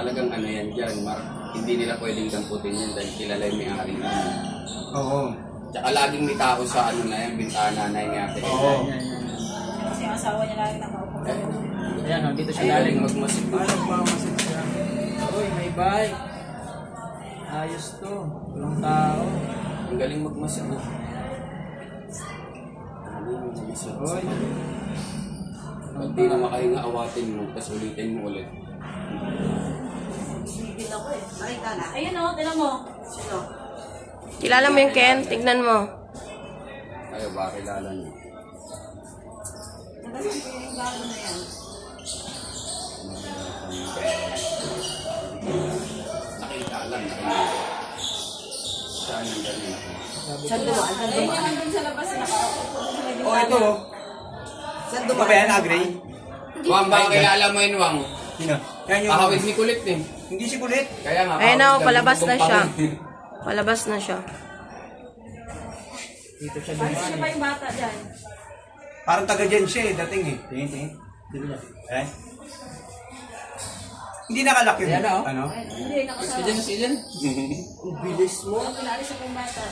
talagang ano yan dyan, hindi nila pwedeng damputin yan dahil kilala yung may-ari yan. Oo. Tsaka laging may tao sa ano na yan, bintana na yung ate. Oo. Kasi ang asawa niya lagi nakaupo. Ayan o, dito siya Ay, galing. magmasid. Magmasid siya. Uy, may bike. Ayos to. Walang tao. Ang galing magmasid. Uy. Pag di na makahinga, awatin mo, tapos ulitin mo ulit. Bibin ako eh. Nakita na. Ayun o, tinan mo. Sino? Kilala mo yung Ken? Tignan mo. Ayaw ba, kilala niyo? Nagasin ko yung bago na yan. Nakita lang, nakita. Saan yung ganun ako? Saan dumaan? Saan dumaan? Ayun yung sa labas na Oh, ito. Saan Ito ba yan, Agri? Wang, baka kilala mo yun, Wang. Sino? Yan yung... Kahawig ni Kulit eh. Hindi si Kulit. Kaya nga, Ayun na, kahawig palabas ng na siya. pangin. Palabas na siya. Dito siya Ay, sino dumaan. pa yung bata dyan? Parang taga dyan siya eh, dating eh. Tingin. Dito niya. Eh? Hindi nakalak yun. Ayan na, oh. Ano? Ay, hindi, nakasama. Silan. Ang bilis mo. Pinalis ako yung bata.